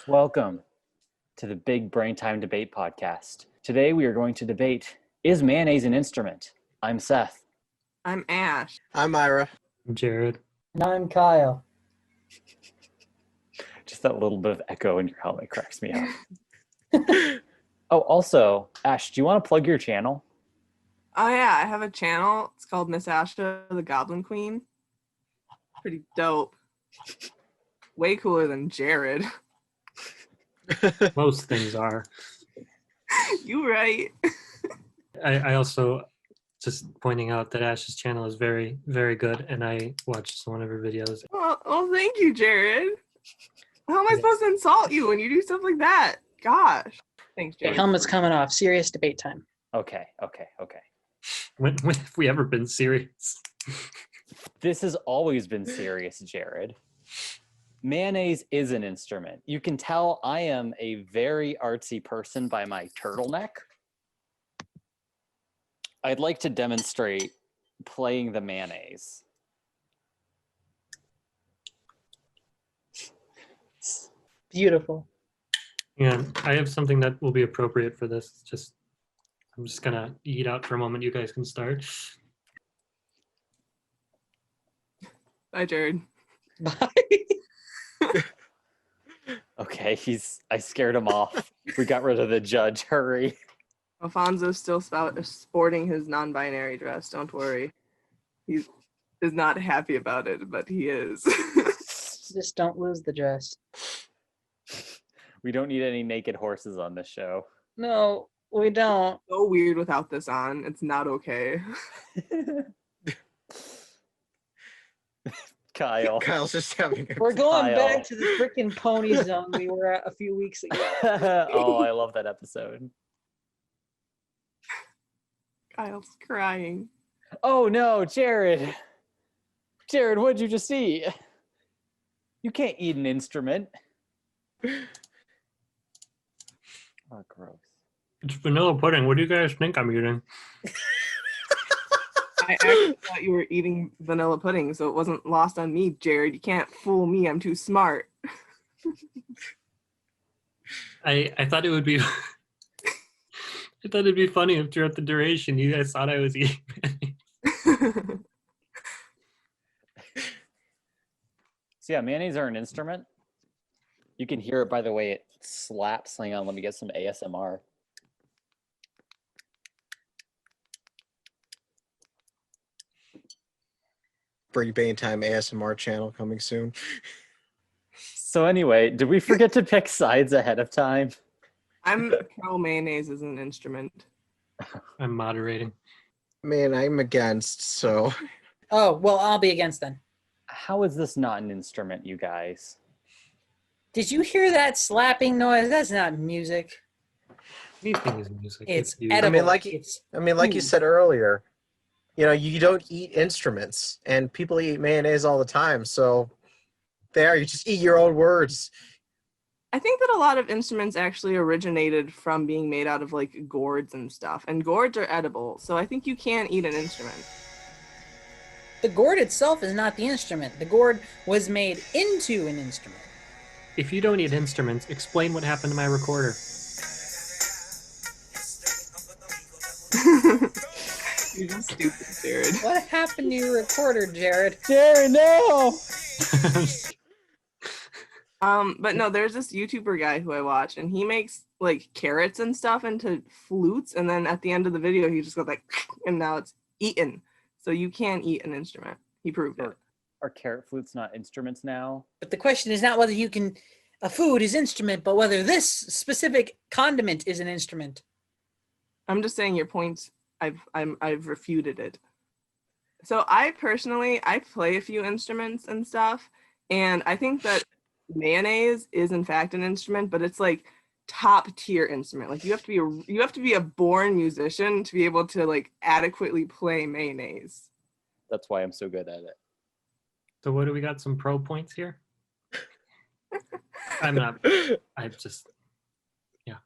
Welcome to the Big Brain Time Debate Podcast. Today we are going to debate, is mayonnaise an instrument? I'm Seth. I'm Ash. I'm Ira. I'm Jared. And I'm Kyle. Just that little bit of echo in your helmet cracks me up. Oh, also, Ash, do you want to plug your channel? Oh yeah, I have a channel. It's called Miss Asha, the Goblin Queen. Pretty dope. Way cooler than Jared. Most things are. You right. I also just pointing out that Ash's channel is very, very good, and I watched one of her videos. Well, thank you, Jared. How am I supposed to insult you when you do stuff like that? Gosh. Thanks, Okay, Jared. helmet's coming off. Serious debate time. Okay. When have we ever been serious? This has always been serious, Jared. Mayonnaise is an instrument. You can tell I am a very artsy person by my turtleneck. I'd like to demonstrate playing the mayonnaise. Beautiful. Yeah, I have something that will be appropriate for this. I'm just gonna eat out for a moment. You guys can start. Bye, Jared. Bye. Okay, I scared him off. We got rid of the judge. Hurry. Alfonso's still sporting his non-binary dress. Don't worry. He is not happy about it, but he is. Just don't lose the dress. We don't need any naked horses on this show. No, we don't. So weird without this on. It's not okay. Kyle. Kyle's just having We're going Kyle. back to the freaking pony zone we were at a few weeks ago. Oh, I love that episode. Kyle's crying. Oh no, Jared. Jared, what'd you just eat? You can't eat an instrument. Oh, gross. It's vanilla pudding. What do you guys think I'm eating? I actually thought you were eating vanilla pudding, so it wasn't lost on me, Jared. You can't fool me. I'm too smart. I thought it would be. I thought it'd be funny if throughout the duration you guys thought I was eating. So yeah, mayonnaise are an instrument. You can hear it by the way it slaps. Hang on, let me get some ASMR. Big Brain Time ASMR channel coming soon. So anyway, did we forget to pick sides ahead of time? I'm pro mayonnaise as an instrument. I'm moderating. Man, I'm against, so. Oh, well, I'll be against then. How is this not an instrument, you guys? Did you hear that slapping noise? That's not music. Anything is music. It's you. edible. like you food. said earlier, you don't eat instruments, and people eat mayonnaise all the time, so you just eat your own words. I think that a lot of instruments actually originated from being made out of like gourds and stuff, and gourds are edible, so I think you can eat an instrument. The gourd itself is not the instrument. The gourd was made into an instrument. If you don't eat instruments, explain what happened to my recorder. You're just stupid, Jared. What happened to your recorder, Jared? Jared, no! But no, there's this YouTuber guy who I watch, and he makes like carrots and stuff into flutes, and then at the end of the video, he just goes like, and now it's eaten. So you can eat an instrument. He proved it. Are carrot flutes not instruments now? But the question is not whether a food is instrument, but whether this specific condiment is an instrument. I'm just saying your point. I've refuted it. So I play a few instruments and stuff, and I think that mayonnaise is in fact an instrument, but it's like top tier instrument. Like you have to be a born musician to be able to like adequately play mayonnaise. That's why I'm so good at it. So what do we got? Some pro points here? I'm not. I just. Yeah.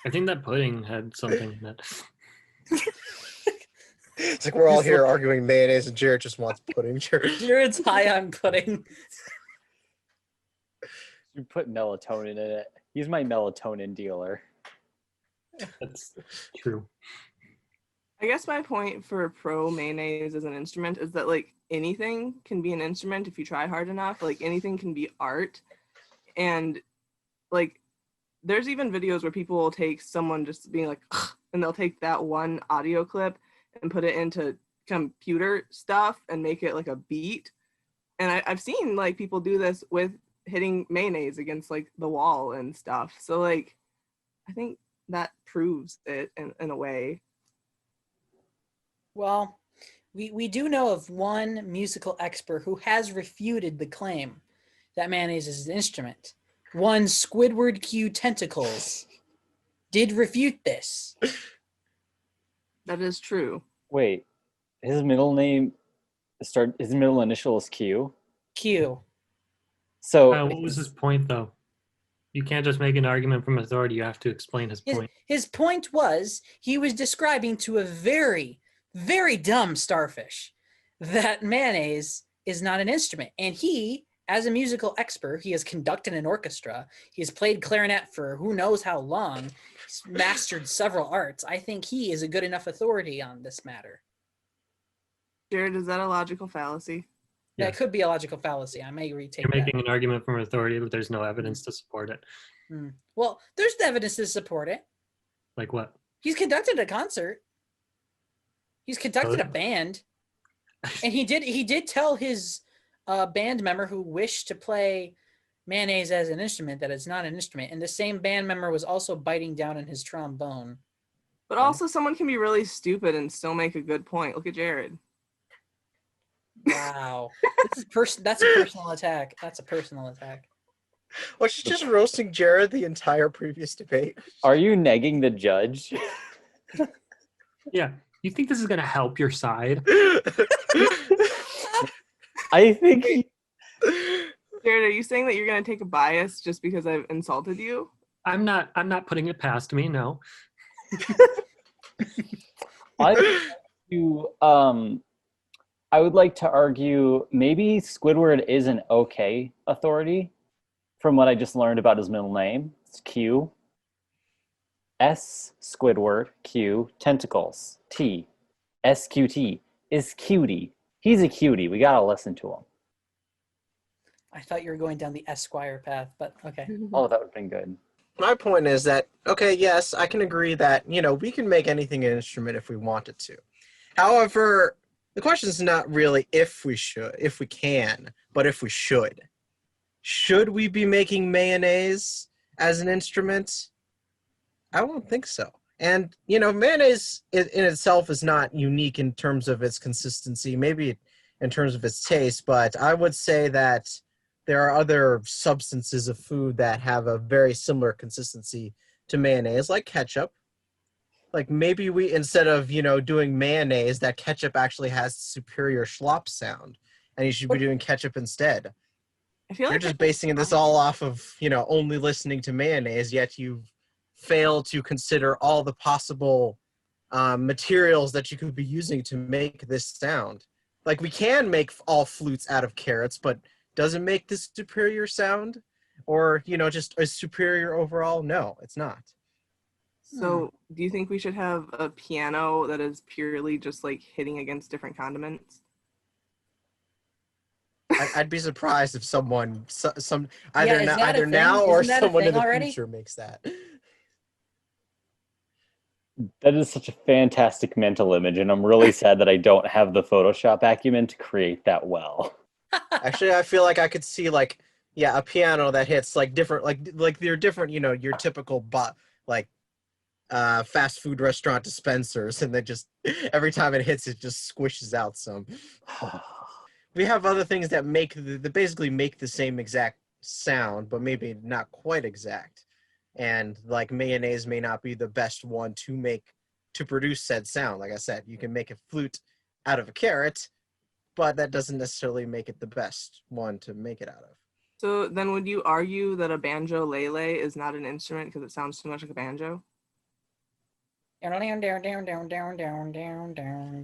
I think that pudding had something that. It's like we're all here arguing mayonnaise, and Jared just wants pudding. Jared's high on pudding. You put melatonin in it. He's my melatonin dealer. That's true. I guess my point for pro mayonnaise as an instrument is that like anything can be an instrument if you try hard enough. Like anything can be art. And like there's even videos where people will take someone just being like, and they'll take that one audio clip and put it into computer stuff and make it like a beat. And I've seen like people do this with hitting mayonnaise against like the wall and stuff. So like I think that proves it in a way. Well, we do know of one musical expert who has refuted the claim that mayonnaise is an instrument. One Squidward Q Tentacles did refute this. That is true. Wait, his middle initial is Q. Q. So What was his point, though? You can't just make an argument from authority. You have to explain his point. His point was he was describing to a very, very dumb starfish that mayonnaise is not an instrument. And he, as a musical expert, he has conducted an orchestra. He has played clarinet for who knows how long. He's mastered several arts. I think he is a good enough authority on this matter. Jared, is that a logical fallacy? That Yes. could be a logical fallacy. I may retake You're that. making an argument from authority, but there's no evidence to support it. Well, there's evidence to support it. Like what? He's conducted a concert. He's conducted a band, and he did tell his band member who wished to play mayonnaise as an instrument that it's not an instrument. And the same band member was also biting down on his trombone. But also someone can be really stupid and still make a good point. Look at Jared. Wow, that's a personal attack. That's a personal attack. Was she just roasting Jared the entire previous debate? are you negging the judge? Yeah. You think this is going to help your side? I think Jared, are you saying that you're going to take a bias just because I've insulted you? I'm not putting it past me, no. I would like to argue maybe Squidward is an okay authority from what I just learned about his middle name. It's Q. S Squidward, Q, tentacles, T. SQT is cutie. He's a cutie. We gotta listen to him. I thought you were going down the Esquire path, but okay. Oh, that would have been good. My point is that, okay, yes, I can agree that, we can make anything an instrument if we wanted to. However, the question is not really if we can, but if we should. Should we be making mayonnaise as an instrument? I don't think so. And, mayonnaise in itself is not unique in terms of its consistency, maybe in terms of its taste, but I would say that there are other substances of food that have a very similar consistency to mayonnaise, like ketchup. Like maybe we, instead of, doing mayonnaise, that ketchup actually has superior schlop sound, and you should be doing ketchup instead. I feel You're like just basing this all off of, only listening to mayonnaise, yet you fail to consider all the possible materials that you could be using to make this sound. Like we can make all flutes out of carrots, but does it make this superior sound? Or, just a superior overall? No, it's not. So, do you think we should have a piano that is purely just like hitting against different condiments? I'd be surprised if someone, Yeah, either is that a either thing? now or Isn't that a someone in thing the already? future makes that. That is such a fantastic mental image, and I'm really sad that I don't have the Photoshop acumen to create that well. Actually, I feel like I could see a piano that hits like different, like they're different, your typical fast food restaurant dispensers, and then just every time it hits, it just squishes out some. We have other things that basically make the same exact sound, but maybe not quite exact. And like mayonnaise may not be the best one to produce said sound. Like I said, you can make a flute out of a carrot, but that doesn't necessarily make it the best one to make it out of. So then would you argue that a banjo lele is not an instrument because it sounds too much like a banjo? I've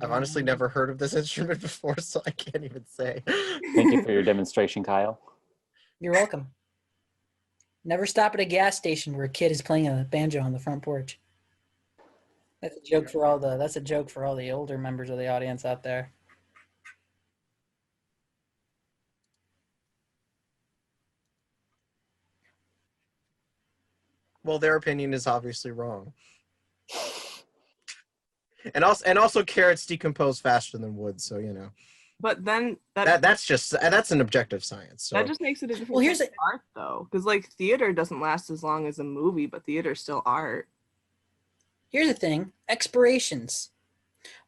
honestly never heard of this instrument before, so I can't even say. Thank you for your demonstration, Kyle. You're welcome. Never stop at a gas station where a kid is playing a banjo on the front porch. That's a joke for all the older members of the audience out there. Well, their opinion is obviously wrong. And also carrots decompose faster than wood, so you know. But then that's an objective science. So that just makes it a different Well, here's kind of art, though, because like theater doesn't last as long as a movie, but theater is still art. Here's the thing: expirations.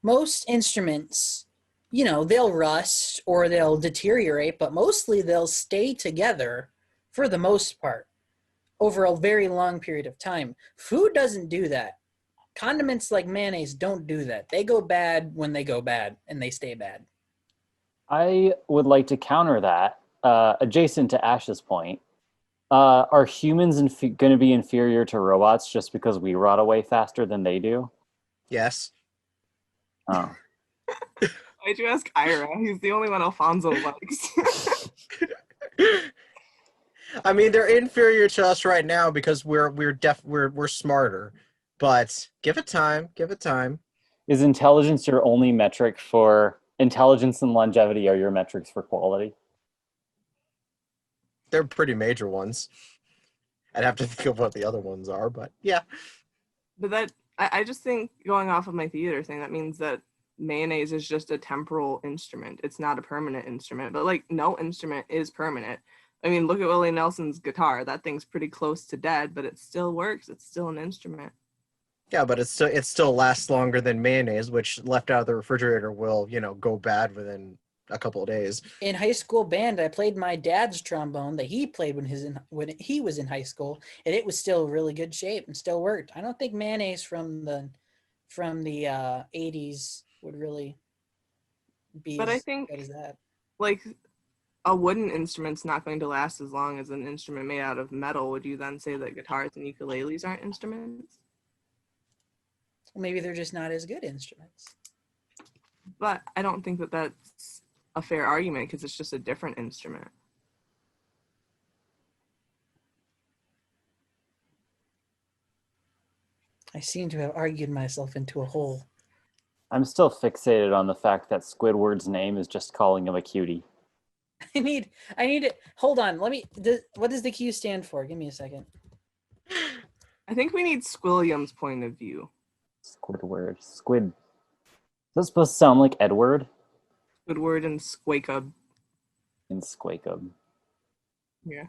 Most instruments, you know, they'll rust or they'll deteriorate, but mostly they'll stay together for the most part over a very long period of time. Food doesn't do that. Condiments like mayonnaise don't do that. They go bad when they go bad, and they stay bad. I would like to counter that, adjacent to Ash's point. Are humans going to be inferior to robots just because we rot away faster than they do? yes. Oh. Why'd you ask Ira? He's the only one Alfonso likes. I mean, they're inferior to us right now because we're smarter. But give it time. Give it time. Is intelligence your only metric for intelligence and longevity are your metrics for quality? They're pretty major ones. I'd have to think of what the other ones are, but yeah. But I just think, going off of my theater thing, that means that mayonnaise is just a temporal instrument. It's not a permanent instrument, but like no instrument is permanent. I mean, look at Willie Nelson's guitar. That thing's pretty close to dead, but it still works. It's still an instrument. Yeah, but it still lasts longer than mayonnaise, which left out of the refrigerator will, go bad within a couple of days. In high school band, I played my dad's trombone that he played when he was in high school, and it was still really good shape and still worked. I don't think mayonnaise from the 80s would really be But as I think, good as that. like, a wooden instrument's not going to last as long as an instrument made out of metal. Would you then say that guitars and ukuleles aren't instruments? Well, maybe they're just not as good instruments. But I don't think that that's a fair argument because it's just a different instrument. I seem to have argued myself into a hole. I'm still fixated on the fact that Squidward's name is just calling him a cutie. I need it. Hold on. What does the Q stand for? Give me a second. I think we need Squilliam's point of view. Squidward. Squid. Is that supposed to sound like Edward? Squidward and Squakeup. In Squakeup. Yeah.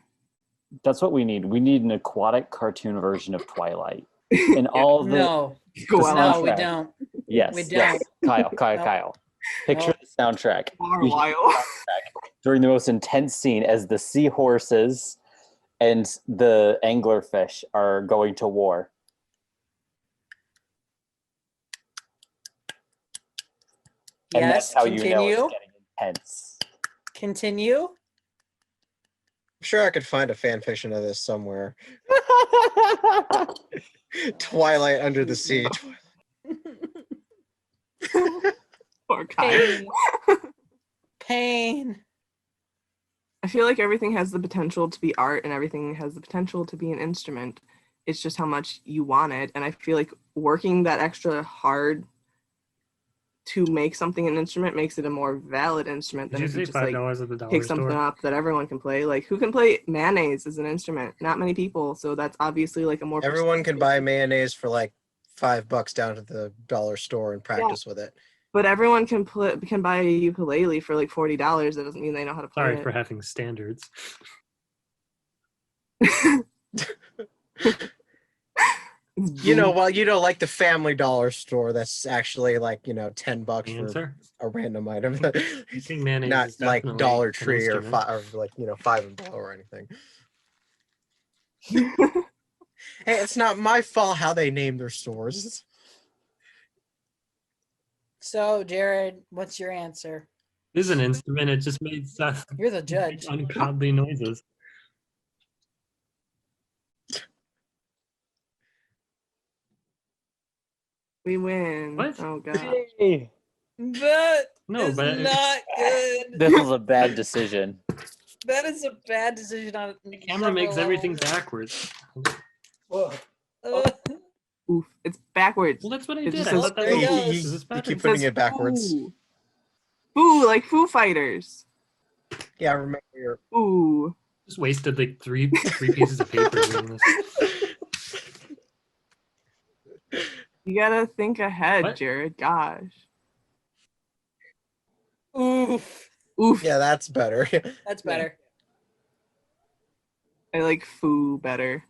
That's what we need. We need an aquatic cartoon version of Twilight. And all the No, Go the on. no, we soundtrack. don't. Yes, We don't. yes. Kyle. Picture the soundtrack. For a You hear while. the soundtrack during the most intense scene as the seahorses and the anglerfish are going to war. And Yes, that's how you know continue. it's getting intense. Continue. I'm sure I could find a fan fiction of this somewhere. Twilight Under the Sea. Poor Kyle. Pain. I feel like everything has the potential to be art and everything has the potential to be an instrument. It's just how much you want it. And I feel like working that extra hard to make something an instrument makes it a more valid instrument Did than you if you say just like $5 at the dollar pick something store? up that everyone can play. Like, who can play mayonnaise as an instrument? Not many people. So that's obviously like a more Everyone can prestigious- buy mayonnaise for like $5 down at the dollar store and practice with it. But everyone can buy a ukulele for like $40. That doesn't mean they know how to play Sorry it. for having standards. Like the Family Dollar store that's actually like, $10 for Answer? a random item. I think mayonnaise Not is like definitely Dollar an Tree or instrument. Five and Below or anything. Hey, it's not my fault how they name their stores. So, Jared, what's your answer? This is an instrument. It just made You're the judge. ungodly noises. We win. What? Oh god. Hey, That No, is but not good. this was a bad decision. That is a bad decision on The camera makes several everything levels. backwards. Whoa. Oof. It's backwards. Well, that's what I It did. just I says thought that there was he You, goes. you, is this you backwards? keep It putting says it backwards. Foo. Foo, like Foo Fighters. Yeah, I remember your. Ooh. Just wasted like three pieces of paper doing this. You gotta think ahead, What? Jared. Gosh. Oof. Oof. Yeah, that's better. That's better. I like Foo better.